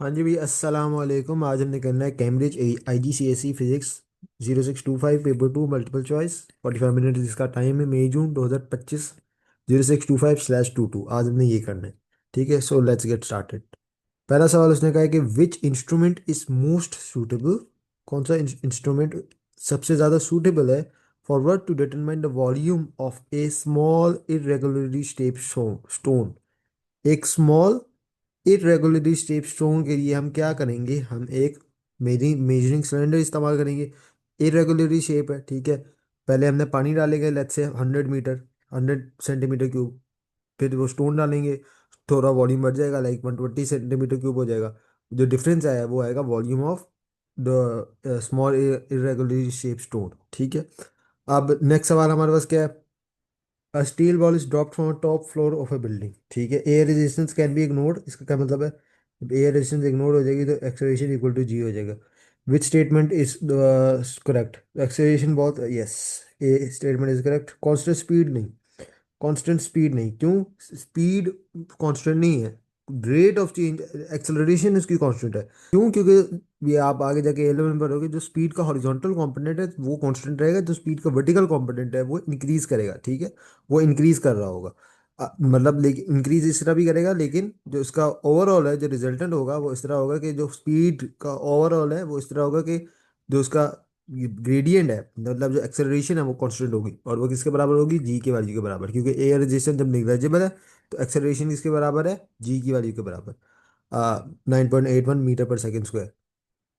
हाँ जी भाई, अस्सलाम वालेकुम। आज हमने करना है Cambridge IGCSE physics 0625 paper 2 multiple choice 45 minute जिसका टाइम है मई जून 2025। 0625/22 आज हमने ये करना है। ठीक है, सो लेट्स गेट स्टार्टेड। पहला सवाल उसने कहा है कि which instrument is most suitable. कौन सा इंस्ट्रूमेंट सबसे ज़्यादा सूटेबल है for work to determine the volume of a small irregularly shaped stone. एक स्मॉल इरेगुलरली शेप स्टोन के लिए हम क्या करेंगे, हम एक मेजरिंग सिलेंडर इस्तेमाल करेंगे। इरेगुलरली शेप है, ठीक है। पहले हमने पानी डालेंगे, let's say 100 metre, 100 centimetre cube. फिर वो स्टोन डालेंगे, थोड़ा वॉल्यूम बढ़ जाएगा, लाइक 120 सेंटीमीटर क्यूब हो जाएगा। जो डिफरेंस आया वो आएगा volume of the small irregularly shape stone, ठीक है। अब नेक्स्ट सवाल हमारे पास क्या है। A steel ball is dropped from a top floor of a building, ठीक है। Air resistance can be ignored, इसका क्या मतलब है। जब एयर रेजिस्टेंस इग्नोर हो जाएगी तो एक्सेलरेशन इक्वल टू जी हो जाएगा। Which statement is correct. Acceleration बहुत, yes, A statement is correct. Constant speed नहीं, कांस्टेंट स्पीड नहीं, क्यों। स्पीड कांस्टेंट नहीं है, रेट ऑफ चेंज, एक्सेलरेशन इसकी कांस्टेंट है। क्यों, क्योंकि ये आप आगे जाके एलेवन में पढ़ोगे, जो स्पीड का हॉरिजॉन्टल कंपोनेंट है वो कांस्टेंट रहेगा, जो स्पीड का वर्टिकल कंपोनेंट है वो इंक्रीज करेगा, ठीक है। वो इंक्रीज कर रहा होगा। मतलब लेकिन इंक्रीज इस तरह भी करेगा, लेकिन जो इसका ओवरऑल है, जो रिजल्टेंट होगा वो इस तरह होगा कि जो स्पीड का ओवरऑल है वो इस तरह होगा कि जो उसका ग्रेडियंट है, मतलब जो एक्सेलरेशन है वो कांस्टेंट होगी, और वो किसके बराबर होगी, जी की वैल्यू के बराबर, क्योंकि एयर रेजिस्टेंस जब निग्लेजिबल है तो एक्सेलरेशन किसके बराबर है, जी की वैल्यू के बराबर। 9.81 मीटर पर second square.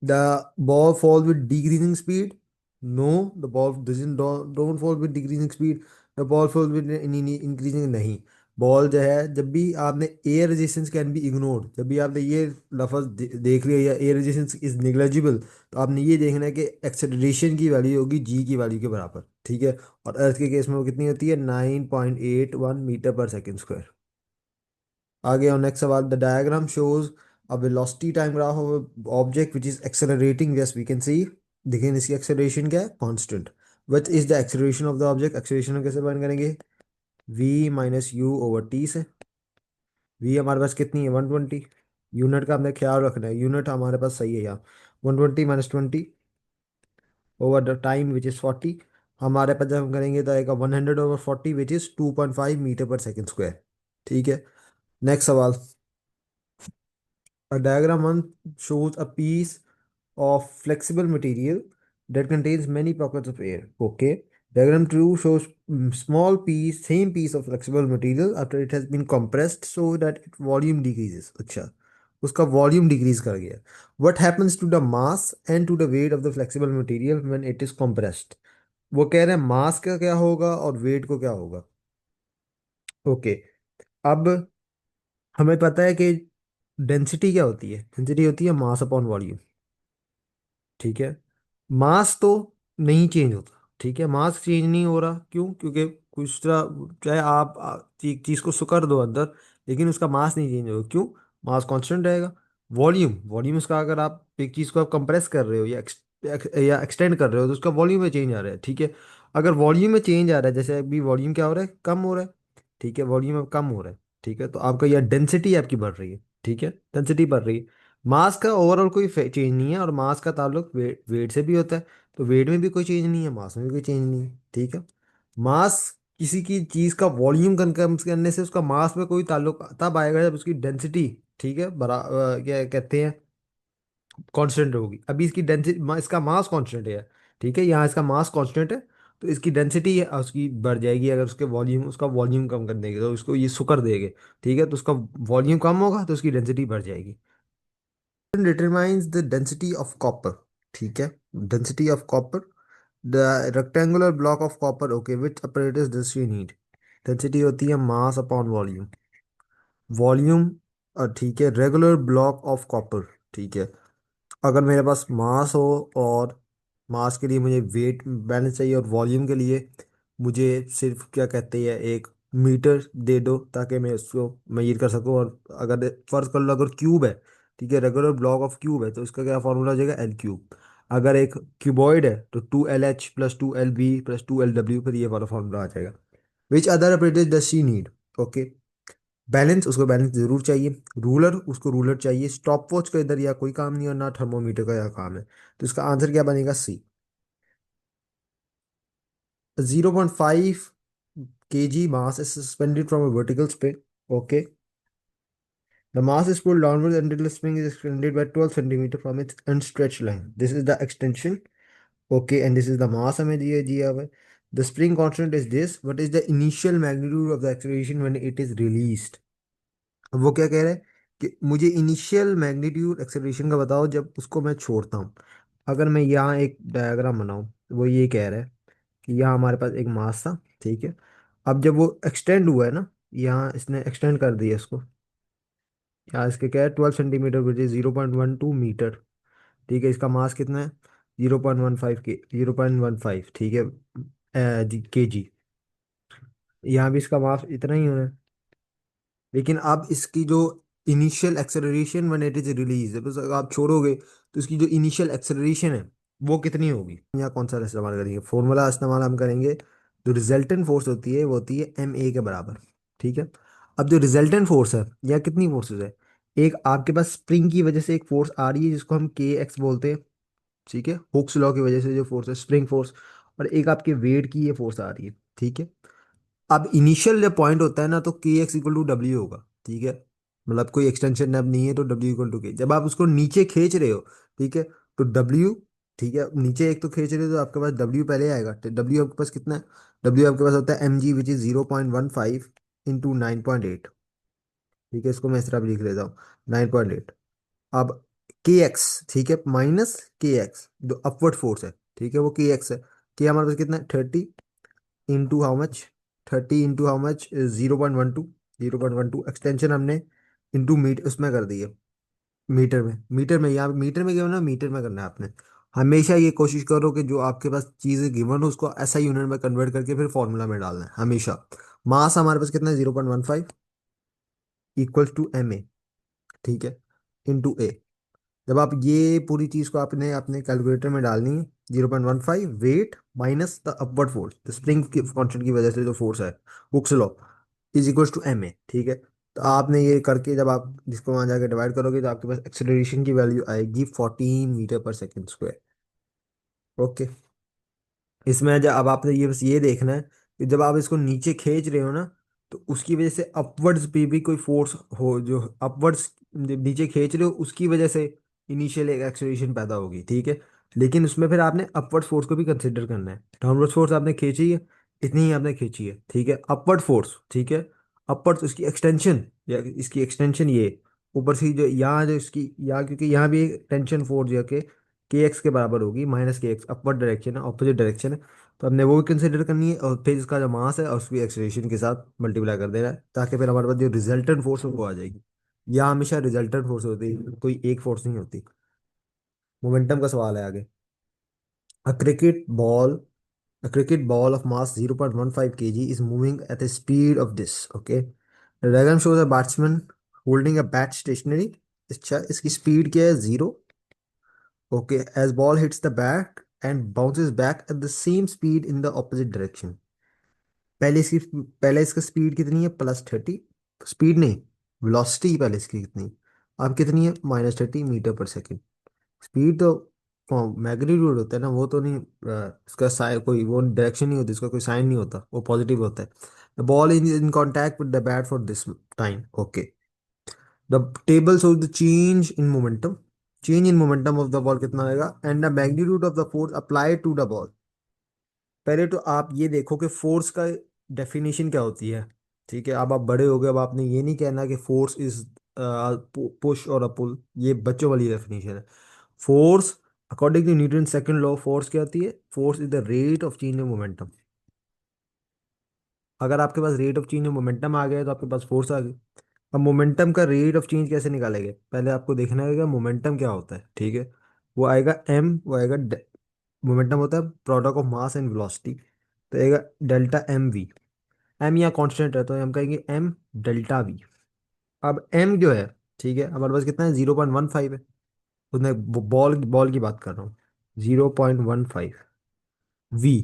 The ball falls with decreasing speed. No, the ball doesn't don't fall with decreasing speed. The ball falls with increasing, नहीं। बॉल जो है, जब भी आपने air resistance can be ignored, जब भी आपने ये लफ्ज देख लिया या एयर रेजिस्टेंस इज निग्लेजिबल, तो आपने ये देखना है कि एक्सेलरेशन की वैल्यू होगी जी की वैल्यू के बराबर, ठीक है। और अर्थ के केस में वो कितनी होती है, 9.81 मीटर पर सेकेंड स्क्वायर। आगे और नेक्स्ट सवाल, the diagram shows a velocity time graph of object which is accelerating, yes we can see. देखिए इसकी एक्सेलरेशन क्या है, constant. Which is the acceleration of the object, acceleration कैसे फाइंड करेंगे, V - U/T से। V हमारे पास कितनी है, 120। यूनिट का हमने ख्याल रखना है, यूनिट हमारे पास सही है यहाँ। 120 - 20 over the time which is 40। हमारे पास जब हम करेंगे तो आएगा 100/40 विच इज़ 2.5 मीटर पर सेकेंड स्क्वायर, ठीक है। नेक्स्ट सवाल, a diagram 1 shows a piece of flexible material that contains many pockets of air. Okay. Diagram 2 shows small piece, same piece of flexible material after it has been compressed so that its volume decreases. अच्छा, उसका volume decrease कर गया। What happens to the mass and to the weight of the flexible material when it is compressed? वो कह रहे हैं मास का क्या होगा और वेट को क्या होगा। ओके। अब हमें पता है कि डेंसिटी क्या होती है, डेंसिटी होती है मास अपॉन वॉल्यूम, ठीक है। मास तो नहीं चेंज होता, ठीक है, मास चेंज नहीं हो रहा, क्यों, क्योंकि कुछ तरह चाहे आप चीज को सुकर दो अंदर, लेकिन उसका मास नहीं चेंज होगा, क्यों, मास कांस्टेंट रहेगा। वॉल्यूम, वॉल्यूम उसका, अगर आप एक चीज को आप कंप्रेस कर रहे हो या या एक्सटेंड कर रहे हो तो उसका वॉल्यूम में चेंज आ रहा है, ठीक है। अगर वॉल्यूम में चेंज आ रहा है, जैसे अभी वॉल्यूम क्या हो रहा है, कम हो रहा है, ठीक है, वॉल्यूम अब कम हो रहा है, ठीक है, तो आपका यह डेंसिटी आपकी बढ़ रही है, ठीक है, डेंसिटी बढ़ रही है। मास का ओवरऑल कोई चेंज नहीं है, और मास का ताल्लुक वेट से भी होता है, तो वेट में भी कोई चेंज नहीं है, मास में भी कोई चेंज नहीं है, ठीक है। मास, किसी की चीज का वॉल्यूम कम करने से उसका मास में कोई ताल्लुक तब आएगा जब उसकी डेंसिटी, ठीक है, क्या कहते हैं, कांस्टेंट होगी। अभी इसकी डेंसिटी, इसका मास कांस्टेंट है, ठीक है, यहाँ इसका मास कांस्टेंट है, तो इसकी डेंसिटी है उसकी बढ़ जाएगी अगर उसका वॉल्यूम कम कर देंगे तो उसको ये सुकर देंगे, ठीक है, तो उसका वॉल्यूम कम होगा तो उसकी डेंसिटी बढ़ जाएगी। Determines the density of copper, ठीक है। density of copper, the rectangular block of copper, okay, which apparatus does she need। density होती है mass upon volume, वॉल्यूम, ठीक है, रेगुलर ब्लॉक ऑफ कॉपर, ठीक है। अगर मेरे पास मास हो और मास के लिए मुझे वेट बैलेंस चाहिए, और वॉल्यूम के लिए मुझे सिर्फ क्या कहते हैं एक मीटर दे दो ताकि मैं उसको मेजर कर सकूं। और अगर फर्ज कर लो अगर क्यूब है, ठीक है, रेगुलर ब्लॉक ऑफ क्यूब है तो इसका क्या फॉर्मूला हो जाएगा, L3। अगर एक क्यूबॉइड है तो 2LH+2LB+2LW, फिर ये वाला फॉर्मूला आ जाएगा। Which other operator does she need. Okay. Balance, उसको बैलेंस जरूर चाहिए। रूलर, उसको रूलर चाहिए। स्टॉप वॉच का इधर या कोई काम नहीं और ना थर्मोमीटर का या काम है। तो इसका आंसर क्या बनेगा? सी। 0.5 kg mass is suspended from a vertical spring. Okay. The mass is pulled downwards until the spring is extended by 12 centimeter from its unstretched line. This is the extension. Okay. And this is the mass हमें दिया हुआ है. The spring constant is this. What is the initial magnitude of the acceleration when it is released? अब वो क्या कह रहा है कि मुझे इनिशियल मैग्नीट्यूड एक्सेलरेशन का बताओ जब उसको मैं छोड़ता हूँ। अगर मैं यहाँ एक डायग्राम बनाऊँ तो वो ये कह रहा है कि यहाँ हमारे पास एक मास था, ठीक है। अब जब वो एक्सटेंड हुआ है ना, यहाँ इसने एक्सटेंड कर दिया इसको। यहाँ इसके क्या है, 12 सेंटीमीटर, विच इज 0.12 मीटर। ठीक है, इसका मास कितना है? 0.15 के, 0.15, ठीक है, के जी। यहाँ भी इसका मास इतना ही होना है। लेकिन अब इसकी जो initial acceleration when it is release, बस अगर आप छोड़ोगे तो इसकी जो इनिशियल एक्सेलरेशन है वो कितनी होगी? यहाँ कौन सा इस्तेमाल करेंगे? फॉर्मूला इस्तेमाल हम करेंगे। जो रिजल्टेंट फोर्स होती है वो होती है एम ए के बराबर। ठीक है। अब जो रिजल्टेंट फोर्स है, या कितनी फोर्सेस है? एक आपके पास स्प्रिंग की वजह से एक फोर्स आ रही है जिसको हम के एक्स बोलते हैं। ठीक है, हुक्स लॉ की वजह से जो फोर्स है, स्प्रिंग फोर्स। और एक आपके वेट की ये फोर्स आ रही है। ठीक है। अब इनिशियल जब पॉइंट होता है ना, तो के एक्स इक्वल टू डब्ल्यू होगा। ठीक है, मतलब कोई एक्सटेंशन अब नहीं है तो डब्ल्यू इक्वल टू के। जब आप उसको नीचे खींच रहे हो, ठीक है, तो डब्ल्यू, ठीक है, नीचे एक तो खींच रहे हो तो आपके पास डब्ल्यू पहले आएगा। तो डब्ल्यू आपके पास कितना है? डब्ल्यू आपके पास होता है M g, which is 0.15 into 9.8। ठीक है, इसको मैं इस तरह भी लिख लेता हूँ, 9.8। अब के एक्स, ठीक है, माइनस के एक्स जो अपवर्ड फोर्स है, ठीक है, वो के एक्स है। के हमारे पास कितना है? 30 into how much? 30 into how much? 0.12। 0.12 extension हमने इंटू मीट उसमें कर दी है, मीटर में। मीटर में, यहाँ मीटर में क्या होना, मीटर में करना है आपने। हमेशा ये कोशिश करो कि जो आपके पास चीज़ें गिवन हो उसको ऐसा यूनिट में कन्वर्ट करके फिर फॉर्मूला में डालना है हमेशा। मास हमारे पास कितना है? 0.15 इक्वल्स टू एम ए, ठीक है, इंटू ए। जब आप ये पूरी चीज को आपने अपने कैलकुलेटर में डालनी है, 0.15 weight minus the upward force, the spring की कांस्टेंट की वजह से जो फोर्स है, Hooke's law, is equal to m a. ठीक है, तो आपने ये करके जब आप जिसको वहां जाके डिवाइड करोगे तो आपके पास एक्सेलरेशन की वैल्यू आएगी 14 मीटर पर सेकेंड स्क्वायर। ओके। इसमें जब अब आपने ये बस ये देखना है कि जब आप इसको नीचे खींच रहे हो ना, तो उसकी वजह से अपवर्ड्स पे भी कोई फोर्स हो, जो अपवर्ड्स नीचे खींच रहे हो उसकी वजह से इनिशियल एक एक्सेलरेशन पैदा होगी। ठीक है, लेकिन उसमें फिर आपने अपवर्ड फोर्स को भी कंसिडर करना है। डाउनवर्ड फोर्स आपने खींची है, इतनी ही आपने खींची है, ठीक है। अपवर्ड फोर्स, ठीक है, अपवर्ड उसकी एक्सटेंशन, या इसकी एक्सटेंशन ये ऊपर से जो यहाँ जो इसकी यहाँ, क्योंकि यहाँ भी टेंशन फोर्स जो के एक्स के बराबर होगी, माइनस के एक्स, अपवर्ड डायरेक्शन है, ऑपोजिट डायरेक्शन है। तो हमने वो भी कंसिडर करनी है और फिर इसका जो मास है और उसकी एक्सेलरेशन के साथ मल्टीप्लाई कर देना है, ताकि फिर हमारे पास जो रिजल्टेंट फोर्स है वो आ जाएगी। यह हमेशा रिजल्टेंट फोर्स होती है, कोई एक फोर्स नहीं होती। मोमेंटम का सवाल है आगे। A cricket ball A cricket ball of mass 0.15 kg is moving at a speed of this. Okay. The diagram shows a batsman holding a bat stationary. अच्छा, इसकी स्पीड क्या है? Zero. Okay, as ball hits the bat and bounces back at the same speed in the opposite direction. पहले इसका speed कितनी है? +30। Speed नहीं, velocity पहले इसकी कितनी, अब कितनी है? -30 मीटर पर सेकेंड। स्पीड तो मैग्नीट्यूड होता है ना, वो तो नहीं, इसका साइन कोई वो डायरेक्शन नहीं होती, इसका कोई साइन नहीं होता, वो पॉजिटिव होता है। The ball in contact with the bat for this time. Okay. The table shows the change in momentum. Change in momentum of the ball कितना आएगा? And the magnitude of the force apply to the ball. पहले तो आप ये देखो कि force का definition क्या होती है। ठीक है, अब आप बड़े हो गए, अब आपने ये नहीं कहना कि फोर्स इज पुश और अ पुल, ये बच्चों वाली डेफिनेशन है। Force according to Newton second law, force क्या होती है? Force is the rate of change of momentum. अगर आपके पास rate of change of momentum आ गया है, तो आपके पास फोर्स आ गई। अब मोमेंटम का रेट ऑफ चेंज कैसे निकालेंगे? पहले आपको देखना होगा मोमेंटम क्या होता है। ठीक है, वो आएगा एम, वो आएगा, मोमेंटम होता है product of mass and velocity. तो आएगा डेल्टा एम वी। एम यहाँ कांस्टेंट है तो हम कहेंगे एम डेल्टा वी। अब एम जो है, ठीक है, हमारे पास कितना है? 0.15 है। उसमें बॉल बॉल की बात कर रहा हूँ। 0.15 वी,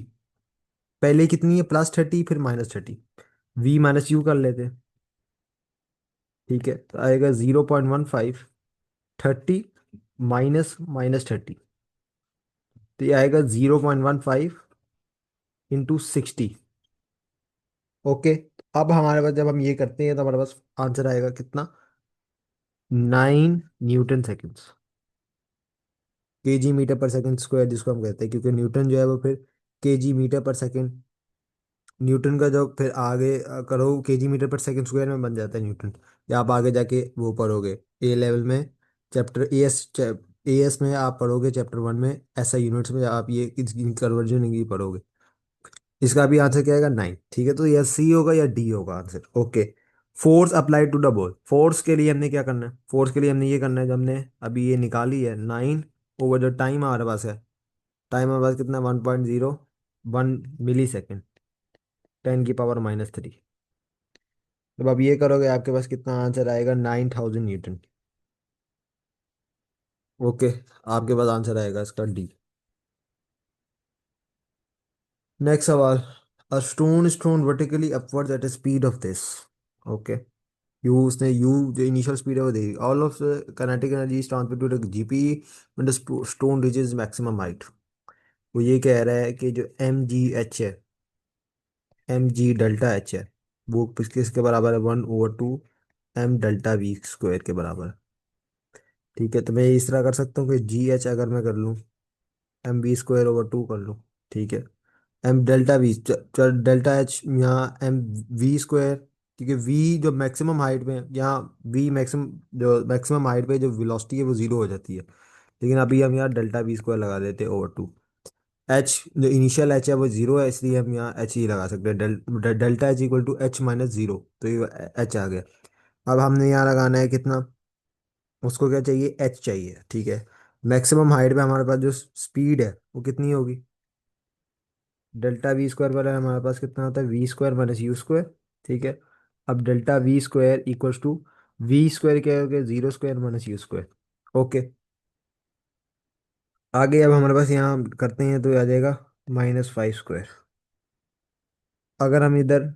पहले कितनी है? +30 फिर -30। वी माइनस यू कर लेते हैं। ठीक है, तो आएगा 0.15, 30 माइनस माइनस 30, तो ये आएगा 0.15 इंटू 60। ओके, अब हमारे पास जब हम ये करते हैं तो हमारे पास आंसर आएगा कितना, 9 न्यूटन सेकेंड्स, केजी मीटर पर सेकंड स्क्वायर जिसको हम कहते हैं, क्योंकि न्यूटन जो है वो फिर केजी मीटर पर सेकंड, न्यूटन का जो फिर आगे करो केजी मीटर पर सेकंड स्क्वायर में बन जाता है न्यूटन। या आप आगे जाके वो पढ़ोगे ए लेवल में, चैप्टर ए एस में आप पढ़ोगे, चैप्टर 1 में ऐसा यूनिट्स में आप ये कन्वर्जन नहीं पढ़ोगे। इसका भी आंसर क्या आएगा, 9। ठीक है, तो या सी होगा या डी होगा answer. Okay, force applied to the ball, force के लिए हमने क्या करना है, फोर्स के लिए हमने ये करना है जो हमने अभी ये निकाली है 9 ओवर जो टाइम हमारे पास है, टाइम हमारे पास कितना, 1.01 मिली सेकेंड, 10 की पावर -3। जब आप ये करोगे आपके पास कितना आंसर आएगा, 9000 न्यूटन। ओके, आपके पास आंसर आएगा इसका डी। नेक्स्ट सवाल, a stone is thrown vertically upwards at a speed of this। Okay, u उसने यू जो इनिशियल स्पीड है वो दे दी, all of kinetic energy is transferred to GP when the stone reaches maximum height. वो ये कह रहा है कि जो एम जी एच है, एम जी डेल्टा एच है, वो किसके बराबर है, 1/2 एम डेल्टा वी स्क्वायर के बराबर है। ठीक है, तो मैं इस तरह कर सकता हूँ कि जी एच अगर मैं कर लूँ, एम बी स्क्वायर ओवर 2 कर लूँ। ठीक है, m delta v, delta h यहाँ एम वी स्क्वायर, क्योंकि वी जो मैक्सिमम हाइट में यहाँ, वी मैक्सिमम जो मैक्सिमम हाइट पे जो वेलोसिटी है वो जीरो हो जाती है, लेकिन अभी हम यहाँ डेल्टा वी स्क्वायर लगा देते हैं ओवर 2। एच जो इनिशियल एच है वो जीरो है, इसलिए हम यहाँ एच ही लगा सकते हैं, डेल्टा एच इक्वल टू एच-0, तो ये एच आ गया। अब हमने यहाँ लगाना है कितना, उसको क्या चाहिए, एच चाहिए। ठीक है, मैक्सिमम हाइट पे हमारे पास जो स्पीड है वो कितनी होगी, डेल्टा वी स्क्वायर वाला हमारे पास कितना होता है, v square minus u square. ठीक है, अब delta v square equals to v square क्या हो गया, 0 square minus u square. Okay, आगे अब हमारे पास यहाँ करते हैं तो आ जाएगा -5 स्क्वायर। अगर हम इधर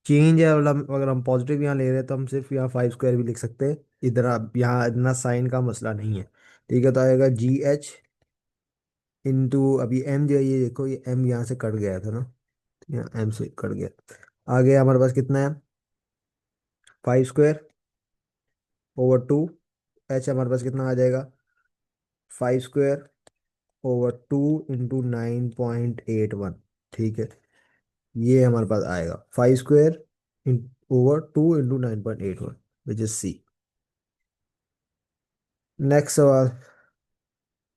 चेंज है, मतलब अगर हम पॉजिटिव यहाँ ले रहे हैं तो हम सिर्फ यहाँ 5 स्क्वायर भी लिख सकते हैं, इधर आप यहाँ इतना साइन का मसला नहीं है। ठीक है, तो आएगा GH इंटू, अभी एम जो है ये देखो, ये एम यहाँ से कट गया था ना, यहाँ एम से कट गया। आगे हमारे पास कितना है, 5 स्क्वायर ओवर 2, एच हमारे पास कितना आ जाएगा, 5 स्क्वायर ओवर 2 इंटू 9.81। ठीक है, ये हमारे पास आएगा 5 square over 2 into 9.81, which is C. Next सवाल,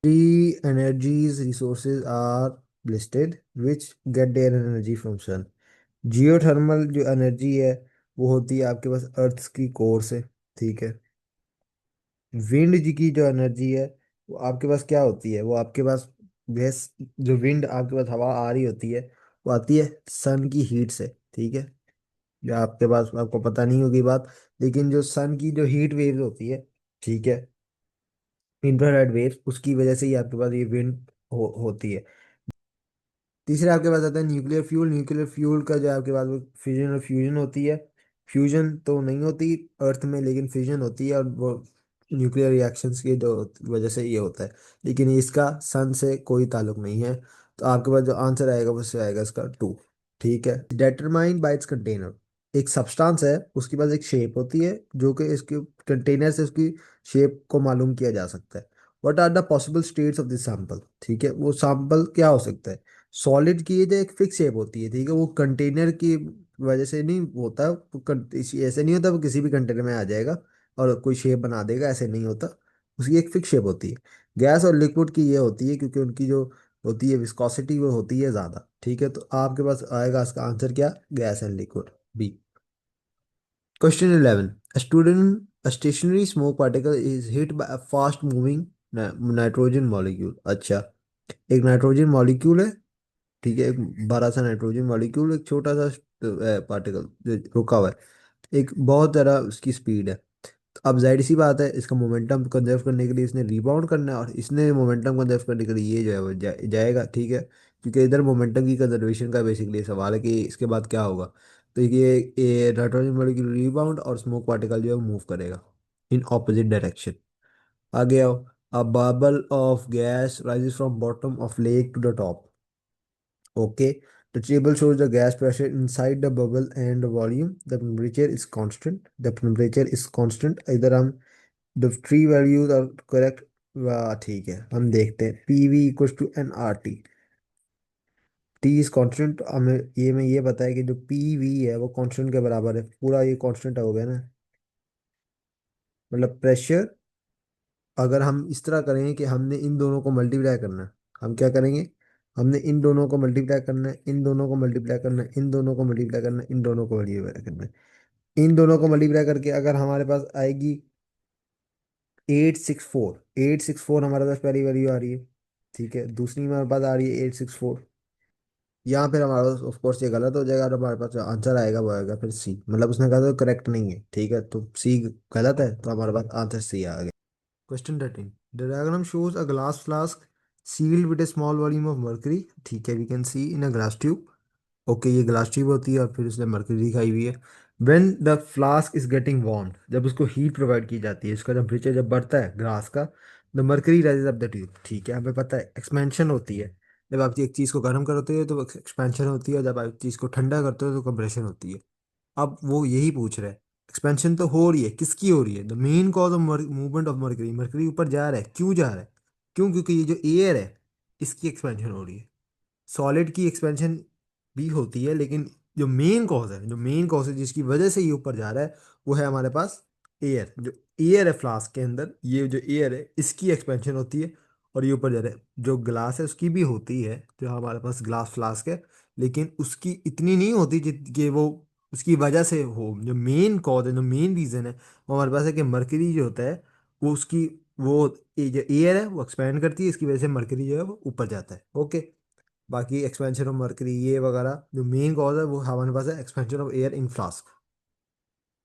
three energies resources are listed which get their energy from sun। Geothermal जो एनर्जी है वो होती है आपके पास अर्थ की कोर से। ठीक है, विंड जी की जो एनर्जी है वो आपके पास क्या होती है, वो आपके पास वैस जो विंड आपके पास हवा आ रही होती है वो आती है सन की हीट से। ठीक है, जो आपके पास आपको पता नहीं होगी बात, लेकिन जो सन की जो हीट वेव होती है, ठीक है, इंफ्रारेड वेव, उसकी वजह से ही आपके पास ये विंड होती है। तीसरे आपके पास आता है न्यूक्लियर फ्यूल। न्यूक्लियर फ्यूल का जो है आपके पास वो फिजन और फ्यूजन होती है। फ्यूजन तो नहीं होती अर्थ में, लेकिन फिजन होती है, और वो न्यूक्लियर रिएक्शंस की जो वजह से ये होता है, लेकिन इसका सन से कोई ताल्लुक नहीं है। तो आपके पास जो आंसर आएगा वो से आएगा इसका 2। ठीक है, डिटरमाइंड बाय इट्स कंटेनर, एक सब्सटेंस है उसके पास एक शेप होती है जो कि इसके कंटेनर से उसकी शेप को मालूम किया जा सकता है। What are the possible states of this sample. ठीक है, वो सैंपल क्या हो सकता है, सॉलिड की जो एक फिक्स शेप होती है। ठीक है, वो कंटेनर की वजह से नहीं होता, ऐसे नहीं होता वो किसी भी कंटेनर में आ जाएगा और कोई शेप बना देगा, ऐसे नहीं होता। उसकी एक फिक्स शेप होती है। गैस और लिक्विड की ये होती है क्योंकि उनकी जो होती है विस्कोसिटी वो होती है ज़्यादा। ठीक है, तो आपके पास आएगा इसका आंसर क्या, gas and liquid, B. Question 11, a stationary smoke particle is hit by a fast moving nitrogen molecule. अच्छा, एक नाइट्रोजन मॉलिक्यूल है। ठीक है, एक बड़ा सा नाइट्रोजन मॉलिक्यूल, एक छोटा सा पार्टिकल जो रुका हुआ है, एक बहुत ज़्यादा उसकी स्पीड है। तो अब जाहिर सी बात है इसका मोमेंटम कंजर्व करने के लिए इसने रिबाउंड करना है, और इसने मोमेंटम कंजर्व करने के लिए ये जो है वो जाएगा। ठीक है, क्योंकि इधर मोमेंटम की कंजर्वेशन का बेसिकली सवाल है कि इसके बाद क्या होगा। तो ये नाइट्रोजन मॉलिक्यूल रिबाउंड और स्मोक पार्टिकल जो है मूव करेगा इन ऑपोजिट डायरेक्शन। आगे आओ। A bubble of gas rises from bottom of lake to the top. Okay. The table shows the gas pressure inside the bubble and the volume. The temperature is constant. The temperature is constant. इधर हम the three values are correct। वाह ठीक है, हम देखते हैं p v equals to n r t. T is constant. हमें ये में ये पता है कि जो पी वी है वो कांस्टेंट के बराबर है, पूरा ये कांस्टेंट हो गया ना। मतलब प्रेशर, अगर हम इस तरह करेंगे कि हमने इन दोनों को मल्टीप्लाई करना है, हम क्या करेंगे, हमने इन दोनों को मल्टीप्लाई करना है, इन दोनों को मल्टीप्लाई करना है, इन दोनों को मल्टीप्लाई करना है, इन दोनों को मल्टीप्लाई करना है। इन दोनों को मल्टीप्लाई करके अगर हमारे पास आएगी 864, 864 हमारे पास पहली वैल्यू आ रही है। ठीक है, दूसरी में हमारे पास आ रही है 864। यहाँ फिर हमारे पास ऑफ कोर्स ये गलत हो जाएगा और हमारे पास जो आंसर आएगा वो आएगा फिर सी। मतलब उसने कहा तो करेक्ट नहीं है, ठीक है, तो सी गलत है, तो हमारे पास आंसर सी आ गया। Question 13। The diagram shows a glass flask sealed with a small volume of mercury। ठीक है, we can see in a glass tube। Okay, ये ग्लास ट्यूब होती है और फिर उसने मरकरी दिखाई हुई है। When the flask is getting warm, जब उसको हीट प्रोवाइड की जाती है, उसका टेम्परेचर जब बढ़ता है ग्लास का, the mercury rises up the tube. ठीक है, हमें पता है एक्सपेंशन होती है। जब आप एक चीज़ को गर्म करते हो तो एक्सपेंशन होती है, और जब आप चीज़ को ठंडा करते हो तो कंप्रेशन होती है। अब वो यही पूछ रहा है, एक्सपेंशन तो हो रही है, किसकी हो रही है, the main cause of movement of mercury. Mercury ऊपर जा रहा है, क्यों जा रहा है? क्यों? क्योंकि ये जो एयर है इसकी एक्सपेंशन हो रही है। सॉलिड की एक्सपेंशन भी होती है, लेकिन जो मेन कॉज है, जो मेन कॉज है जिसकी वजह से ये ऊपर जा रहा है, वो है हमारे पास एयर। जो एयर है फ्लास्क के अंदर, ये जो एयर है इसकी एक्सपेंशन होती है और ये ऊपर जा रहा है। जो ग्लास है उसकी भी होती है, जो हमारे पास ग्लास फ्लास्क है, लेकिन उसकी इतनी नहीं होती कि वो उसकी वजह से हो। जो मेन कॉज है, जो मेन रीजन है, वो हमारे पास है कि मरकरी जो होता है वो उसकी वो जो एयर है वो एक्सपेंड करती है, इसकी वजह से मरकरी जो है वो ऊपर जाता है। ओके। बाकी एक्सपेंशन ऑफ मर्करी ये वगैरह जो मेन कॉज है वो हमारे पास है expansion of air in flask.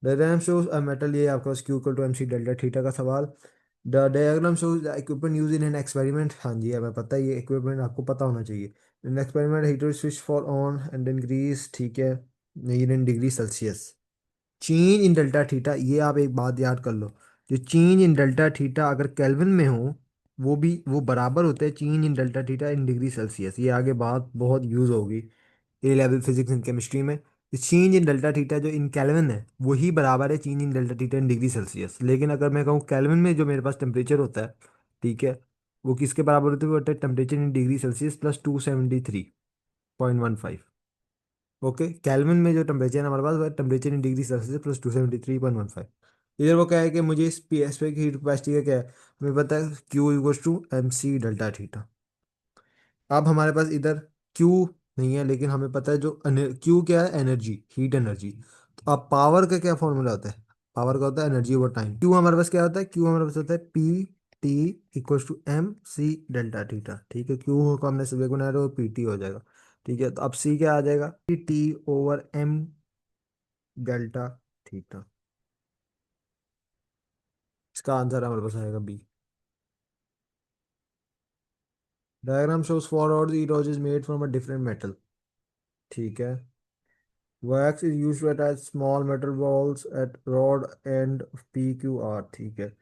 Diagram shows a metal, ये आपका q equal to m c delta theta का सवाल। The diagram shows equipment use in an experiment. हाँ जी, हमें पता है ये इक्विपमेंट आपको पता होना चाहिए। In experiment heater switch for on and increase. ठीक है, in degree Celsius. Change in delta theta, ये आप एक बात याद कर लो, जो चेंज इन डेल्टा थीटा अगर केल्विन में हो, वो बराबर होते हैं change in delta theta in degree Celsius. ये आगे बात बहुत यूज होगी A level physics and chemistry में। चेंज इन डेल्टा थीटा जो इन केल्विन है वही बराबर है change in delta theta in degree Celsius. लेकिन अगर मैं कहूँ केल्विन में जो मेरे पास टेम्परेचर होता है, ठीक है, वो किसके बराबर होते हैं? वो होता है temperature in degree Celsius plus 273.15। Okay, kelvin में जो टेम्परेचर है हमारे पास वो temperature in degree Celsius plus 273.15। इधर वो क्या है कि मुझे इस स्पेसिफिक हीट कैपेसिटी का क्या है, हमें पता है q equals to m c delta theta. अब हमारे पास इधर Q नहीं है, लेकिन हमें पता है जो Q क्या है, एनर्जी, हीट एनर्जी। तो अब पावर का क्या फॉर्मूला होता है? पावर का होता है एनर्जी ओवर टाइम। Q हमारे पास क्या होता है? Q हमारे पास होता है p t equals to m c delta theta. ठीक है, Q को हमने सुबह को बनाया तो पी टी हो जाएगा। ठीक है, तो अब C क्या आ जाएगा? P t over m delta theta. इसका आंसर हमारे पास आएगा B. Diagram shows forward the rod is made from a different metal. ठीक है, wax is used to attach small metal balls at rod end of PQR। ठीक है,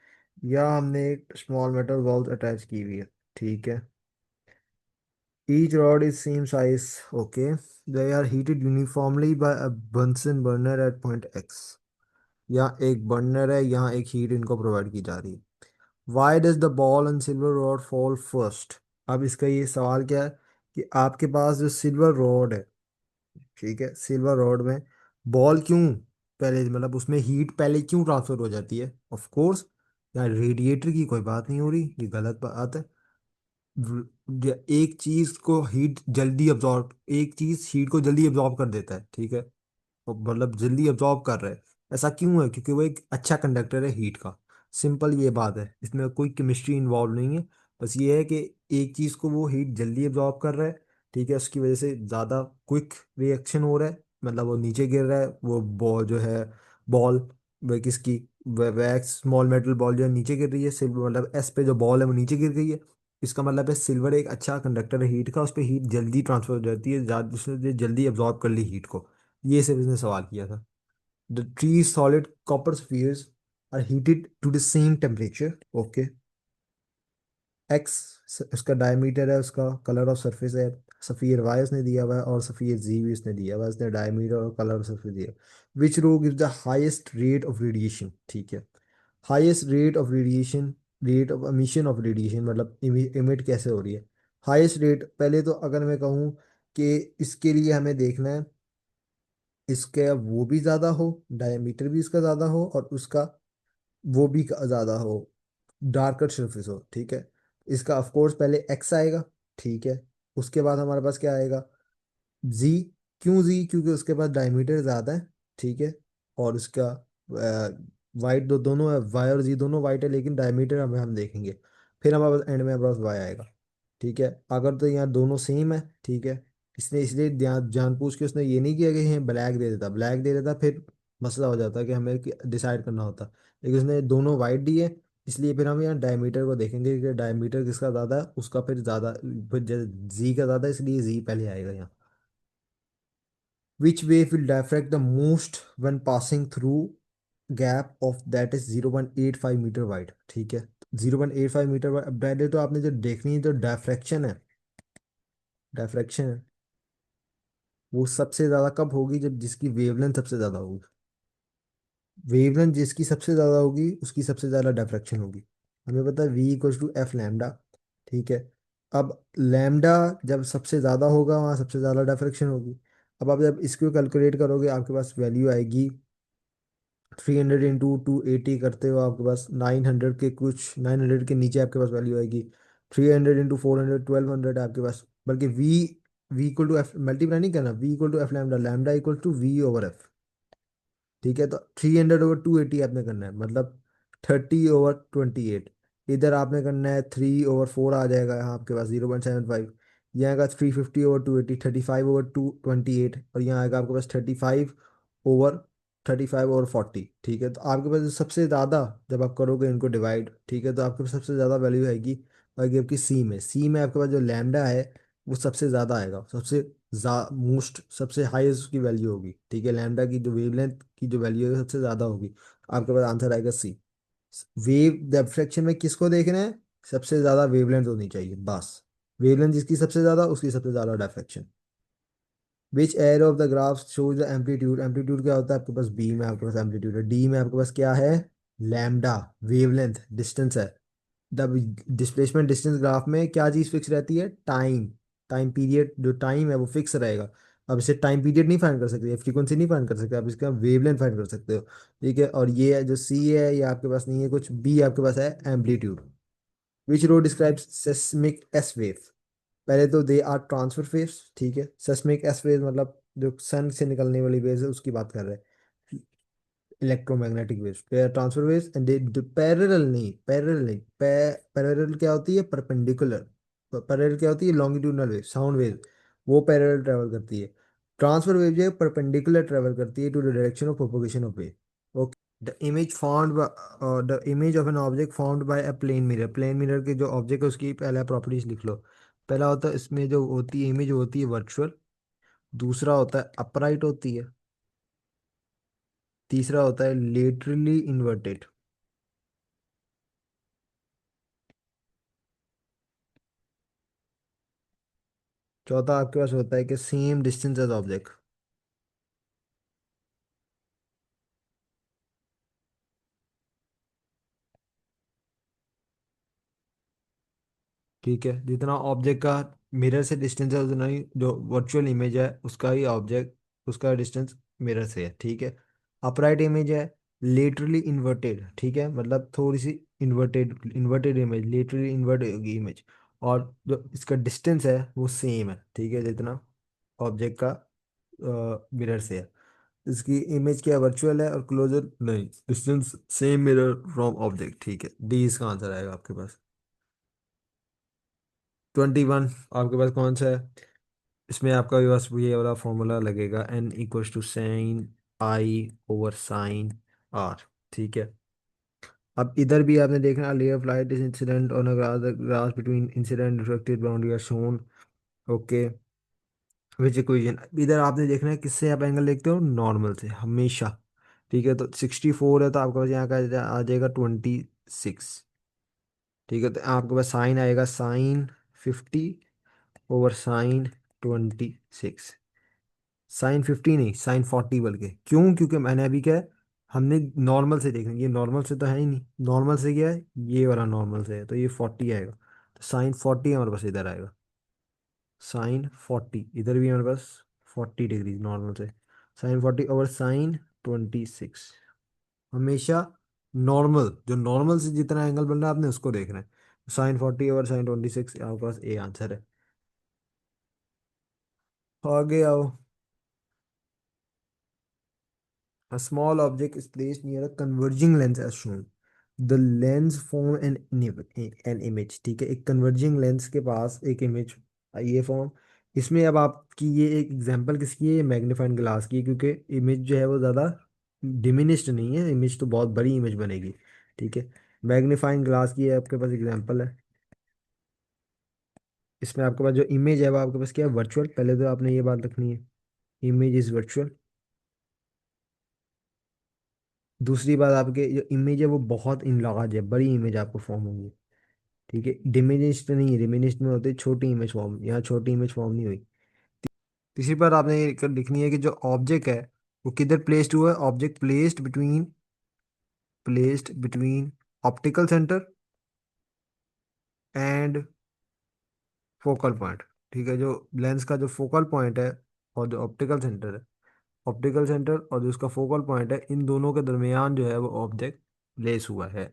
या हमने एक स्मॉल मेटल बॉल्स अटैच की हुई है। ठीक है, each rod is same size। okay, they are heated uniformly by a Bunsen burner at point X। यहाँ एक बर्नर है, यहाँ एक हीट इनको प्रोवाइड की जा रही है। Why does the ball and silver rod fall first? अब इसका ये सवाल क्या है कि आपके पास जो सिल्वर रॉड है, ठीक है, सिल्वर रॉड में बॉल क्यों पहले, मतलब उसमें हीट पहले क्यों ट्रांसफर हो जाती है? ऑफ कोर्स, यार रेडिएटर की कोई बात नहीं हो रही, ये गलत बात है। एक चीज को हीट जल्दी अब्जॉर्ब, एक चीज हीट को जल्दी अब्जॉर्ब कर देता है, ठीक है, वो मतलब जल्दी अब्जॉर्ब कर रहा है। ऐसा क्यों है? क्योंकि वो एक अच्छा कंडक्टर है हीट का। सिंपल ये बात है, इसमें कोई केमिस्ट्री इन्वॉल्व नहीं है। बस ये है कि एक चीज़ को वो हीट जल्दी अब्जॉर्ब कर रहा है, ठीक है, उसकी वजह से ज़्यादा क्विक रिएक्शन हो रहा है, मतलब वो नीचे गिर रहा है। वो बॉल जो है, बॉल, वह किसकी, वैक्स स्मॉल मेटल बॉल जो है नीचे गिर रही है, सिल्वर मतलब एस पे जो बॉल है वो नीचे गिर गई है। इसका मतलब है सिल्वर एक अच्छा कंडक्टर है हीट का, उस पर हीट जल्दी ट्रांसफर हो जाती है, ज़्यादा उसने जल्दी अब्जॉर्ब कर ली हीट को। ये सिर्फ इसने सवाल किया था। The three solid copper spheres are heated to the same temperature. Okay. X उसका डायमीटर है, उसका कलर ऑफ सरफेस है, सफ़ियर वाई उसने दिया हुआ है, और सफ़ियर जी भी उसने दिया हुआ है, उसने डायमीटर और कलर ऑफ सरफेस दिया। Which row gives the highest rate of radiation. ठीक है। Highest rate of radiation, rate of emission of radiation मतलब इमिट कैसे हो रही है। हाईएस्ट रेट, पहले तो अगर मैं कहूँ कि इसके लिए हमें देखना है इसका वो भी ज़्यादा हो, डायमीटर भी इसका ज़्यादा हो, और उसका वो भी ज़्यादा हो, डार्कर सरफेस हो। ठीक है। इसका ऑफ कोर्स पहले एक्स आएगा। ठीक है। उसके बाद हमारे पास क्या आएगा, जी। क्यों जी, क्योंकि उसके पास डायमीटर ज़्यादा है। ठीक है। और उसका वाइट दोनों है, वाई और जी दोनों वाइट है, लेकिन डायमीटर हमें हम देखेंगे। फिर हमारे पास एंड में हमारे पास वाई आएगा। ठीक है। अगर तो यहाँ दोनों सेम है, ठीक है, इसने इसलिए ध्यान जानबूझ के उसने ये नहीं किया कि हमें ब्लैक दे देता, ब्लैक दे देता फिर मसला हो जाता कि हमें डिसाइड करना होता। लेकिन उसने दोनों वाइट दिए, इसलिए फिर हम यहाँ डायमीटर को देखेंगे कि डायमीटर किसका ज़्यादा है, उसका फिर ज़्यादा, फिर जी का ज़्यादा है, इसलिए जी पहले आएगा यहाँ। Which wave will diffract the most when passing through gap of that is 0.85 metre wide. ठीक है। 0.85 मीटर वाइड। अब पहले तो आपने जो देखनी है, जो डायफ्रैक्शन है, डायफ्रैक्शन है वो सबसे ज़्यादा कब होगी, जब जिसकी वेवलेंथ सबसे ज़्यादा होगी। वेवलेंथ जिसकी सबसे ज़्यादा होगी उसकी सबसे ज़्यादा डायफ्रैक्शन होगी। हमें पता है v equals to f lambda. ठीक है। अब लैम्डा जब सबसे ज़्यादा होगा वहाँ सबसे ज़्यादा डायफ्रैक्शन होगी। अब आप जब इसको कैलकुलेट करोगे आपके पास वैल्यू आएगी 300 इंटू 280 करते हो आपके पास 900 के कुछ, 900 के नीचे आपके पास वैल्यू आएगी। 300 इंटू 400 1200 आपके पास, बल्कि v equal to f multiply नहीं करना, v equal to f lambda, lambda equal to v over f. ठीक है। तो 300/280 आपने करना है, मतलब 30/28। इधर आपने करना है 3/4 आ जाएगा यहाँ आपके पास 0.75। यहाँ आएगा 350/280, 35/228, और यहाँ आएगा आपके पास 35/40। ठीक है। तो आपके पास जो सबसे ज़्यादा, जब आप करोगे इनको डिवाइड, ठीक है, तो आपके पास सबसे ज़्यादा वैल्यू आएगी आएगी आपकी सी में आपके पास जो लैम्डा है वो सबसे ज़्यादा आएगा, सबसे मोस्ट सबसे हाईएस्ट उसकी वैल्यू होगी। ठीक है। लैम्डा की जो वेवलेंथ की जो वैल्यू है सबसे ज़्यादा होगी। आपके पास आंसर आएगा सी। वेव डिफ्रैक्शन में किसको देखना है, सबसे ज़्यादा वेवलेंथ होनी चाहिए बस। वेवलेंथ जिसकी सबसे ज़्यादा उसकी सबसे ज़्यादा diffraction. Which arrow of the graph shows the amplitude. Amplitude क्या होता है आपके पास, बी में आपके पास एम्पलीट्यूड है, डी में आपके पास क्या है, लैम्डा वेवलेंथ डिस्टेंस है। द डिस्प्लेसमेंट डिस्टेंस ग्राफ में क्या चीज़ फिक्स रहती है, टाइम। टाइम पीरियड जो टाइम है वो फिक्स रहेगा। अब इसे टाइम पीरियड नहीं फाइंड कर सकते, फ्रीक्वेंसी नहीं फाइंड कर सकते, आप इसका वेवलेंथ फाइंड कर सकते हो। ठीक है। और ये है जो सी है ये आपके पास नहीं है कुछ, बी आपके पास है एम्पलीट्यूड। विच रो डिस्क्राइब्स सेस्मिक एस वेव। पहले तो दे आर ट्रांसफर वेव्स। ठीक है। सेस्मिक एस वेव मतलब जो सन से निकलने वाली वेव्स है उसकी बात कर रहे हैं। Electromagnetic waves, transfer waves and they parallel नहीं, पैरेलल नहीं, पैरेलल क्या होती है, परपेंडिकुलर। पैरेलल क्या होती है, लॉन्गिट्यूडनल वेव, साउंड वेव, वो पैरेलल ट्रेवल करती है। ट्रांसफर वेव जो है परपेंडिकुलर ट्रेवल करती है to the direction of propagation of wave. The image found the image of an object found by a plane mirror. Plane mirror के जो object है उसकी पहला प्रॉपर्टीज लिख लो। पहला होता है इसमें जो होती है इमेज होती है वर्चुअल। दूसरा होता है अपराइट होती है। तीसरा होता है लेटरली इन्वर्टेड। चौथा आपके पास होता है कि सेम डिस्टेंस एज ऑब्जेक्ट। ठीक है। जितना ऑब्जेक्ट का मिरर से डिस्टेंस है उतना ही जो वर्चुअल इमेज है उसका ही ऑब्जेक्ट, उसका डिस्टेंस मिरर से है। ठीक है। अपराइट इमेज है लेटरली इन्वर्टेड। ठीक है। मतलब थोड़ी सी inverted, inverted image, laterally invert होगी इमेज। और जो इसका डिस्टेंस है वो सेम है, ठीक है, जितना ऑब्जेक्ट का मिरर से है। इसकी इमेज क्या वर्चुअल है और क्लोजर नहीं, distance same mirror from object. ठीक है। डी इसका आंसर आएगा आपके पास। 21 आपके पास कौन सा है, इसमें आपका भी बस ये वाला फॉर्मूला लगेगा, n equals to sine i over sine r. ठीक है। अब इधर भी आपने देखना, layer of light is incident on a glass between incident reflected boundary are shown. Okay. Which equation, इधर आपने देखना है किससे आप एंगल देखते हो, नॉर्मल से हमेशा। ठीक है, तो 64 है तो आपके पास यहाँ का आ जाएगा 26। ठीक है, तो आपके पास साइन आएगा साइन 50/sin 26। साइन 50 नहीं, साइन 40, बल्कि क्यों, क्योंकि मैंने अभी क्या है, हमने नॉर्मल से देखना, ये नॉर्मल से तो है ही नहीं, नॉर्मल से क्या है, ये वाला नॉर्मल से है, तो ये 40 आएगा, तो साइन 40 हमारे पास इधर आएगा। साइन 40 इधर भी हमारे पास 40 डिग्री नॉर्मल से, साइन 40/sin 26। हमेशा नॉर्मल, जो नॉर्मल से जितना एंगल बन रहा है आपने उसको देखना है। साइन 40/sin 26 आपके पास ए आंसर है। आगे आओ। A small object is placed near a converging lens as shown. The lens form an image। ठीक है, एक converging lens के पास एक image, ये फॉर्म। इसमें अब आपकी ये एक एग्जांपल किसकी है, ये मैग्नीफाइंग ग्लास की है, क्योंकि इमेज जो है वो ज़्यादा डिमिनिश्ड नहीं है, इमेज तो बहुत बड़ी इमेज बनेगी। ठीक है, मैग्नीफाइंग ग्लास की है आपके पास एग्जांपल है। इसमें आपके पास जो इमेज है वो आपके पास क्या है, वर्चुअल। पहले तो आपने ये बात रखनी है, इमेज इज वर्चुअल। दूसरी बात, आपके जो इमेज है वो बहुत इन लार्ज है, बड़ी इमेज आपको फॉर्म होंगी। ठीक है, डिमिनिश्ड नहीं है, डिमिनिश्ड में होती है छोटी इमेज फॉर्म, यहाँ छोटी इमेज फॉर्म नहीं हुई। तीसरी बात आपने ये लिखनी है कि जो ऑब्जेक्ट है वो किधर प्लेस्ड हुआ है, object placed between optical centre and focal point. ठीक है, जो लेंस का जो फोकल पॉइंट है और जो ऑप्टिकल सेंटर है, ऑप्टिकल सेंटर और जो उसका फोकल पॉइंट है, इन दोनों के दरमियान जो है वो ऑब्जेक्ट प्लेस हुआ है।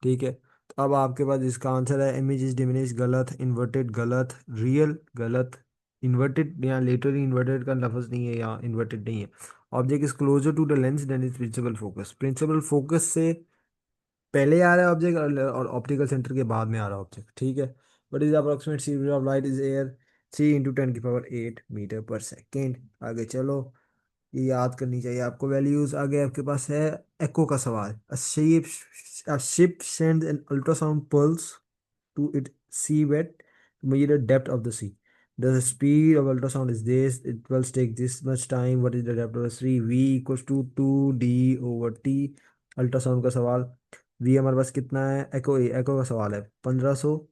ठीक है, तो अब आपके पास इसका आंसर है, इमेज इज डिमिनिश गलत, इन्वर्टेड गलत, रियल गलत। इन्वर्टेड यहाँ लिटरली इन्वर्टेड का लफ्ज नहीं है, यहाँ इन्वर्टेड नहीं है। Object is closer to the lens than is principal focus, principal focus से पहले आ रहा है ऑब्जेक्ट, और ऑप्टिकल सेंटर के बाद में आ रहा है ऑब्जेक्ट। ठीक है, but is approximate speed of light is air 3 × 10⁸ आगे चलो, ये याद करनी चाहिए आपको वैल्यूज। आगे आपके पास है एको का सवाल। A ship sends an ultrasound pulse to it sea bed to measure the depth of the sea. The speed of ultrasound is this. It will take this much time. What is the depth of the sea? V equals to 2D/T। Ultrasound का सवाल। V हमारे पास कितना है, echo का सवाल है, 1500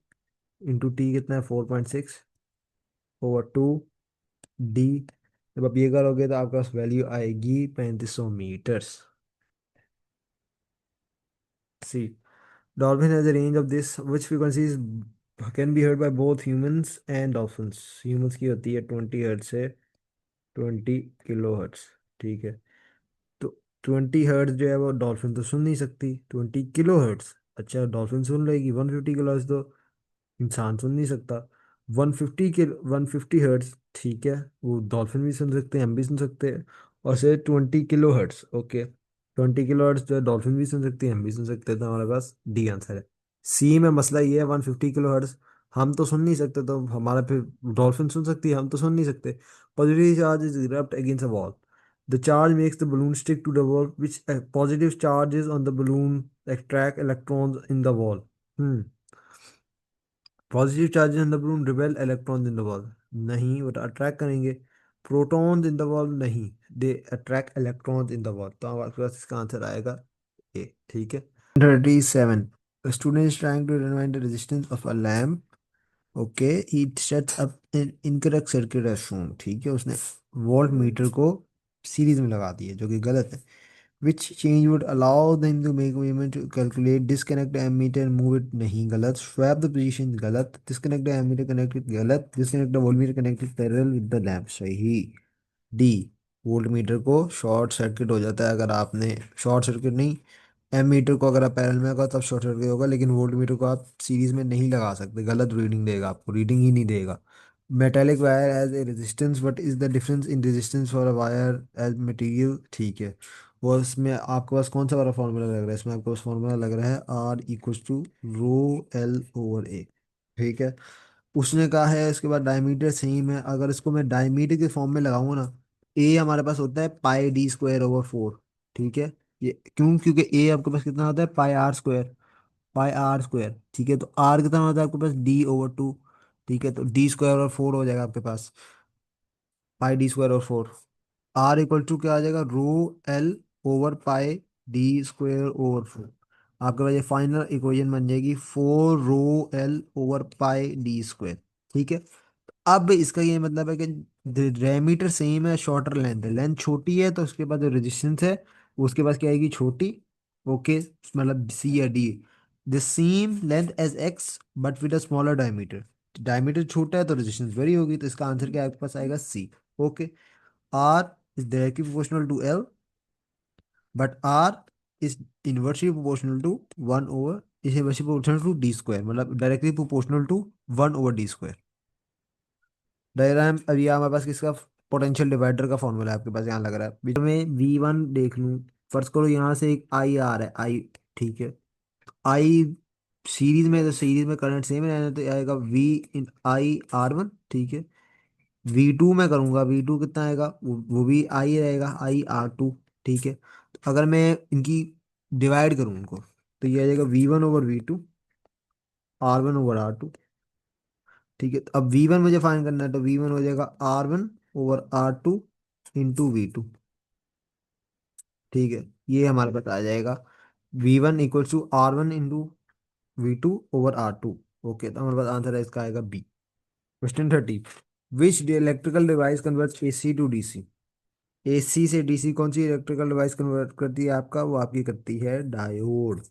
× T कितना है, 4.6/2D। जब आप ये करोगे तो आपके पास वैल्यू आएगी 3500 metres. C, dolphin has a range of this which frequencies can be heard by both humans and dolphins। humans की होती है 20 हर्ट्ज से 20 किलो हर्ट्ज। ठीक है, तो 20 हर्ट्ज जो है वो डॉल्फिन तो सुन नहीं सकती, 20 किलो हर्ट्ज अच्छा डॉल्फिन सुन लेगी, 150 किलो हर्ट्ज तो इंसान सुन नहीं सकता। 150 ठीक है, वो डॉल्फिन भी सुन सकते हैं, हम भी सुन सकते हैं। और से 20 kilo hertz, okay, 20 kilo hertz जो डॉल्फिन भी सुन सकती है, हम भी सुन सकते हैं, तो हमारे पास डी आंसर है। सी में मसला ये है, 150 किलो हर्ट्ज हम तो सुन नहीं सकते, तो हमारा फिर डॉल्फिन सुन सकती है, हम तो सुन नहीं सकते। Positive charge is rubbed against a wall, the charge makes the balloon stick to the wall, which positive charges on the balloon attract electrons in the wall। Positive charges in the balloon repel electrons in the ball, नहीं वो attract करेंगे। Protons in the ball, नहीं, they attract electrons in the ball, तो आपके पास इसका answer आएगा A. ठीक है, 37, student is trying to determine the resistance of a lamp. Okay, he sets up in incorrect circuit as shown. ठीक है, उसने वोल्ट मीटर को सीरीज में लगा दिया, जो कि गलत है। which change would allow them to make movement to calculate, disconnect the ammeter and move it, नहीं गलत, swap the position गलत, disconnect the ammeter, connect it गलत, disconnect the voltmeter, connect it parallel with the lamp, सही। D, voltmeter को short circuit हो जाता है अगर आपने, शॉर्ट सर्किट नहीं, एमीटर को अगर आप पैरेलल में होगा तब शॉर्ट सर्किट होगा, लेकिन वोल्टमीटर को आप सीरीज में नहीं लगा सकते, गलत रीडिंग देगा, आपको रीडिंग ही नहीं देगा। Metallic wire as a resistance, what is the difference in resistance for a wire as material. ठीक है, वो इसमें आपके पास कौन सा वाला फॉर्मूला लग रहा है, इसमें आपके पास फॉर्मूला लग रहा है R = ρL/A। ठीक है, उसने कहा है इसके बाद डायमीटर सेम है, अगर इसको मैं डायमीटर के फॉर्म में लगाऊंगा ना, ए हमारे पास होता है πD²/4। ठीक है, ये क्यों, क्योंकि ए आपके पास कितना होता है, पाई आर स्क्वायर। ठीक है, तो आर कितना होता है आपके पास, D/2। ठीक है, तो D² और 4 हो जाएगा आपके पास। पाई डी स्क्वायर और 4। आर इक्वल टू क्या आ जाएगा, रो एल ओवर पाई डी स्क्वायर ओवर 4। आपके पास ये फाइनल इक्वेशन बन जाएगी 4 रो एल ओवर पाई डी स्क्वायर। ठीक है। अब इसका ये मतलब है कि डायमीटर सेम है, शॉर्टर लेंथ है, लेंथ छोटी है तो उसके बाद जो रेजिस्टेंस है वो उसके पास क्या आएगी, छोटी। ओके, मतलब सी या D, the same length as X but with a smaller diameter. Diameter छोटा है तो रेजिस्टेंस बड़ी होगी, तो इसका आंसर क्या आपके पास आएगा, सी। Okay. R is directly proportional to L, but R is inversely proportional to 1 over, is inversely proportional to D square, मतलब directly proportional to 1 over D square। Diagram अभी हमारे पास किसका, पोटेंशियल डिवाइडर का फॉर्मूला है आपके पास, यहाँ लग रहा है बीच में V1 देख लूँ। फर्स्ट करो यहाँ से एक आई आ रहा है, आई। ठीक है। आई सीरीज में, तो सीरीज में करंट सेम रहना, तो आएगा V इन आई R1। ठीक है। V2 में करूंगा, V2 कितना आएगा, वो भी आई रहेगा, I R2। ठीक है। तो अगर मैं इनकी डिवाइड करूं उनको, तो ये आ जाएगा V1 over V2, R1 over R2। ठीक है। तो अब V1 मुझे फाइंड करना है, तो V1 हो जाएगा R1 over R2 into V2। ठीक है। ये हमारे पास आ जाएगा V1 equals to R1 into V2 over R2। Okay, तो हमारे पास आंसर है इसका आएगा B. Question 30, which electrical device converts AC to DC। AC से DC कौन सी इलेक्ट्रिकल डिवाइस कन्वर्ट करती है आपका, वो आपकी करती है डायोड।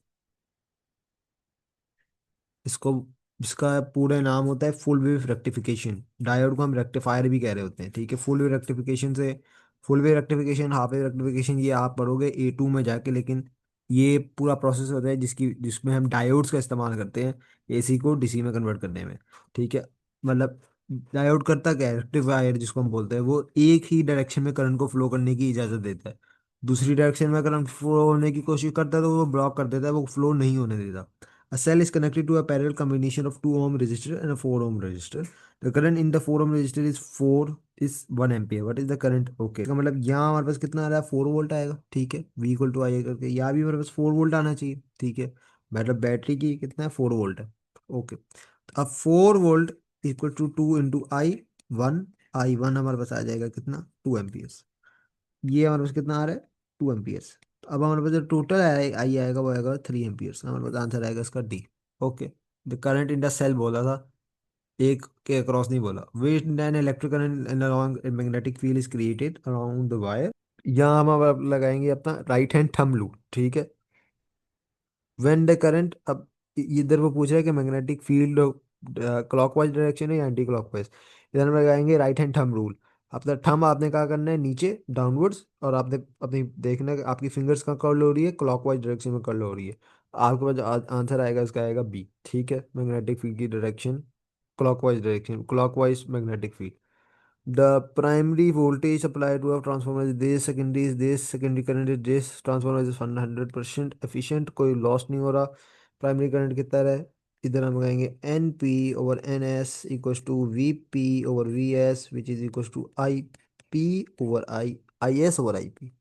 इसको, इसका पूरा नाम होता है फुल वेव रेक्टिफिकेशन। डायोड को हम रेक्टिफायर भी कह रहे होते हैं। ठीक है। फुल वेव रेक्टिफिकेशन से, full wave rectification, half wave rectification, ये आप पढ़ोगे A2 में जाके, लेकिन ये पूरा प्रोसेस होता है जिसमें हम डायोड्स का इस्तेमाल करते हैं AC को DC में कन्वर्ट करने में। ठीक है। मतलब डायोड करता क्या है, रेक्टिफायर जिसको हम बोलते हैं, वो एक ही डायरेक्शन में करंट को फ्लो करने की इजाजत देता है। दूसरी डायरेक्शन में करंट फ्लो होने की कोशिश करता है तो वो ब्लॉक कर देता है, वो फ्लो नहीं होने देता। A cell is connected to a parallel combination of 2 ohm resistor and a 4 ohm resistor. The current in the 4 ohm resistor is 1 ampere. What is the current? Okay, का मतलब यहाँ हमारे पास कितना आ रहा है, 4 वोल्ट आएगा। ठीक है। V इक्वल टू आई करके यहाँ भी हमारे पास 4 वोल्ट आना चाहिए। ठीक है। मतलब बैटरी की कितना है, 4 वोल्ट है। ओके। अब 4 volt equal to 2 into I1। I1 हमारे पास आ जाएगा कितना, 2 एम्पियर्स। ये हमारे पास कितना आ रहा है, 2 एम्पियर्स। तो अब हमारे पास जो टोटल आई आई आएगा वो आएगा 3 एम्पियर्स। हमारे पास आंसर आएगा इसका D. Okay. The current in the cell बोला था, एक के अक्रॉस नहीं बोला। Wait an electric current in along magnetic field is created around the wire. यहाँ हम अब लगाएंगे अपना राइट हैंड थंब रूल। ठीक है। व्हेन द करंट, अब इधर वो पूछ रहा है कि मैग्नेटिक फील्ड क्लॉकवाइज डायरेक्शन है या एंटी क्लॉकवाइज। इधर हम लगाएंगे राइट हैंड थंब रूल। अपना थंब आपने क्या करना है, नीचे डाउनवर्ड्स, और आपने अपनी देखना है कि आपकी फिंगर्स कहाँ कर्ल हो रही है, क्लॉकवाइज डायरेक्शन में कर्ल हो रही है। आपके पास आंसर आएगा इसका आएगा बी। ठीक है। मैग्नेटिक फील्ड की direction clockwise direction, clockwise magnetic field. The primary voltage supply to a transformer is this, secondary is this, secondary current is this, transformer is 100% efficient, कोई लॉस नहीं हो रहा। प्राइमरी करंट कितना है, इधर हम कहेंगे N P over N S equals to V P over V S which is equals to I P over I S over I P.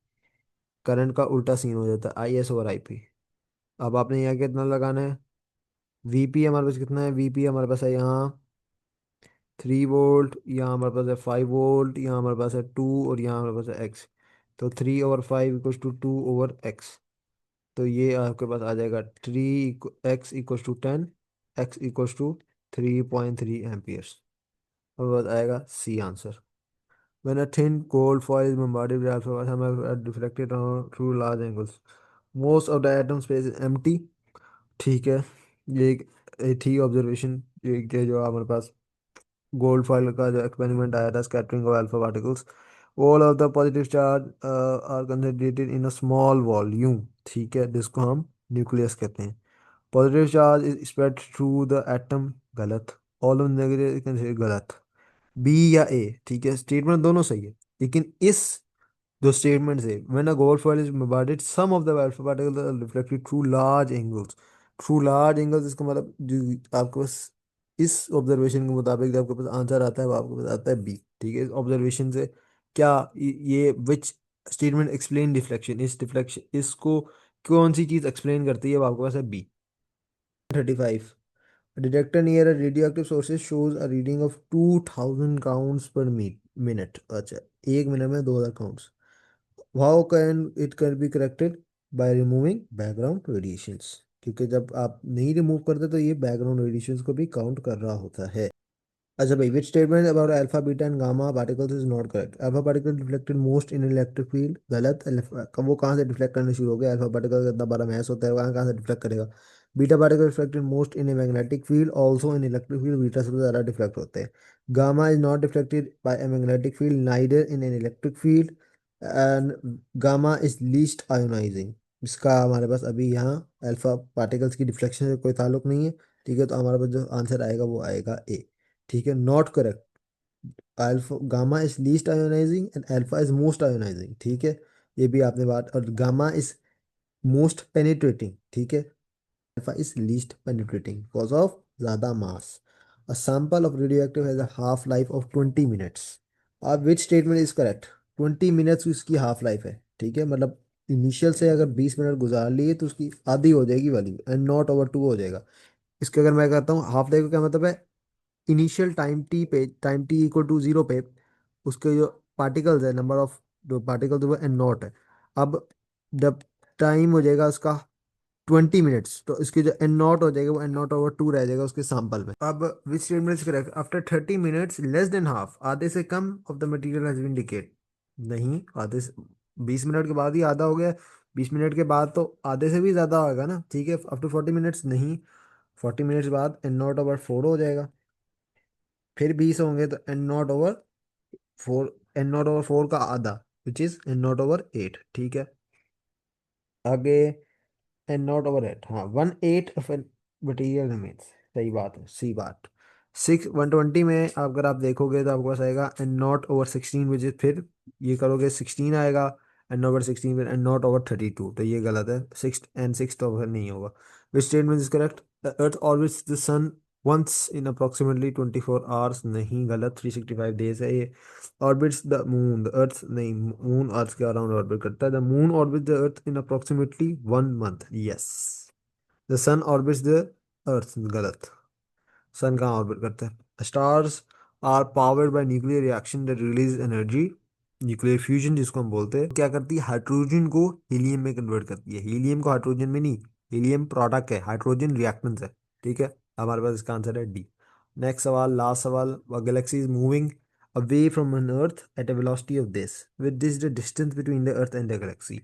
Current का उल्टा सीन हो जाता है, I S over I P. अब आपने यहाँ कितना लगाना है, वी पी हमारे पास कितना है, वी पी हमारे पास है यहाँ 3 वोल्ट, यहाँ हमारे पास है 5 वोल्ट, यहाँ हमारे पास है 2, और यहाँ हमारे पास है एक्स। तो 3/5 इक्वल्स टू 2/x। तो ये आपके पास आ जाएगा 3x equals to 10, x equals to 3.3 amperes. और बस आएगा C answer. When a thin gold foil is bombarded with alpha waves are deflected through large angles. Most of the atom space is empty। ठीक है। ये एक थी observation, ये जो हमारे पास गोल्ड फॉइल का जो एक्सपेरिमेंट आया था, scattering of alpha particles, all of the positive charge are concentrated in a small volume. ठीक है। जिसको हम न्यूक्लियस कहते हैं। Positive charge is spread through the atom, गलत। ऑल ऑफ नेगेटिव, गलत। बी या ए, ठीक है, स्टेटमेंट दोनों सही है, लेकिन इस दो स्टेटमेंट से when a gold foil is bombarded some of the alpha particles are reflected through large angles. Through large angles, इसका मतलब जो आपके पास इस ऑब्जर्वेशन के मुताबिक जो आपके पास आंसर आता है वो आपके पास आता है बी। ठीक है। इस ऑब्जर्वेशन से क्या ये विच स्टेटमेंट एक्सप्लेन डिफ्लेक्शन, इस डिफ्लेक्शन इसको कौन सी चीज एक्सप्लेन करती है, वो आपके पास है B. 35, a detector near a radioactive sources shows a reading of 2000 counts per minute minute, अच्छा, 1 मिनट में 2000 counts. How can it can be corrected? By removing background radiations, क्योंकि जब आप नहीं रिमूव करते तो ये बैकग्राउंड रेडिएशंस को भी काउंट कर रहा होता है। अच्छा भाई, which statement about alpha beta and gamma particles is not correct? Alpha particle deflected most in electric field, गलत। कब वो कहाँ से डिफ्लेक्ट करने शुरू हो गया? अल्फा पार्टिकल का इतना बड़ा मैस होता है, वहाँ कहाँ से डिफ्लेक्ट करेगा? Beta particle deflected most in a magnetic field, also in electric field beta सबसे ज़्यादा डिफ्लेक्ट होते हैं। Gamma is not deflected by a magnetic field neither in an electric field, and gamma is least ionising. इसका हमारे पास अभी यहाँ alpha particles की deflection से कोई ताल्लुक नहीं है। ठीक है, तो हमारे पास जो आंसर आएगा वो आएगा ए। ठीक है, not correct. Alpha gamma is least ionising and alpha is most ionising. ठीक है, ये भी आपने बात, और गामा इज मोस्ट पेनिट्रेटिंग। ठीक है, alpha is least penetrating because of ज्यादा mass. A sample of radioactive has a half life of 20 minutes. अब which statement is correct? 20 minutes उसकी हाफ लाइफ है। ठीक है, मतलब इनिशियल से अगर 20 मिनट गुजार लिए तो उसकी आधी हो जाएगी वैल्यू, एंड नॉट ओवर 2 हो जाएगा। इसके अगर मैं कहता हूँ हाफ लाइफ का क्या मतलब है, इनिशियल टाइम टी पे, टाइम टी इक्वल टू 0 पे उसके जो पार्टिकल्स है, नंबर ऑफ जो पार्टिकल्स वो एन नॉट है। अब जब टाइम हो जाएगा उसका 20 मिनट्स, तो इसकी जो एन नॉट हो जाएगा वो एन नॉट ओवर 2 रह जाएगा उसके सैंपल में। अब which statement is correct? After 30 minutes less than half, आधे से कम of the material has been decayed. नहीं, आधे से 20 मिनट के बाद ही आधा हो गया। 20 मिनट के बाद तो आधे से भी ज्यादा होगा ना। ठीक है, आफ्टर 40 मिनट्स नहीं, 40 मिनट्स बाद एन नॉट ओवर 4 हो जाएगा। फिर 20 होंगे तो N naught over 4, N naught over 4 का आधा, which is N naught over 8। ठीक है, आगे एन नॉट ओवर 8, हाँ, 1/8 ऑफ एन मटीरियल रिमेन्स। सही बात है, सी बात। 120 में अगर आप देखोगे तो आपके पास आएगा N naught over 16, which is, फिर ये करोगे 16 आएगा, एन ओवर 16 फिर एन नॉट ओवर 32, तो ये गलत है। 6 तो फिर नहीं होगा। Which statement is correct? The earth orbits the sun once in approximately 24 hours. नहीं, गलत, 365 डेज है ये। Orbits the moon, the earth नहीं, मून अर्थ के अराउंड ऑर्बिट करता है। The moon orbit the earth in approximately 1 month. Yes. The sun orbits the earth, गलत। Sun कहाँ ऑर्बिट करता है? Stars are powered by nuclear reaction that release energy. Nuclear fusion जिसको हम बोलते हैं, क्या करती है? हाइड्रोजन को हीलियम में कन्वर्ट करती है। हीलियम को हाइड्रोजन में नहीं, हीलियम प्रोडक्ट है, हाइड्रोजन रिएक्टेंट है। ठीक है, हमारे पास इसका आंसर है डी। नेक्स्ट सवाल, लास्ट सवाल। Galaxy is moving away from an earth at a velocity of this, with this the distance between the earth and the galaxy.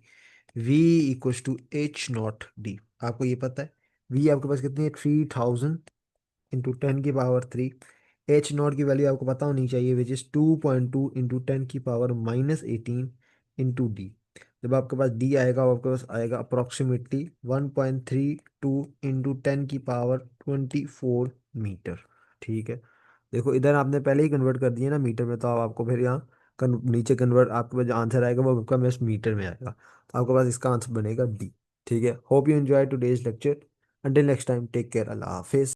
v equals to H naught D. आपको ये पता है? v आपके पास कितनी है? 3000 into 10 की power 3। H not की value आपको पता होनी चाहिए, विच इज 2.2 इंटू 10 की पावर -18 इंटू डी। जब आपके पास डी आएगा, आपके पास आएगा अप्रोक्सीमेटली 1.32 इंटू 10 की पावर 24 मीटर। ठीक है, देखो इधर आपने पहले ही कन्वर्ट कर दिया ना मीटर में, तो अब आपको फिर यहाँ नीचे कन्वर्ट, आपके पास जो आंसर आएगा वो आपका बस मीटर में आएगा, तो आपके पास इसका आंसर बनेगा डी। ठीक है, hope you enjoy today's lecture. Until next time, take care, Allah Hafiz.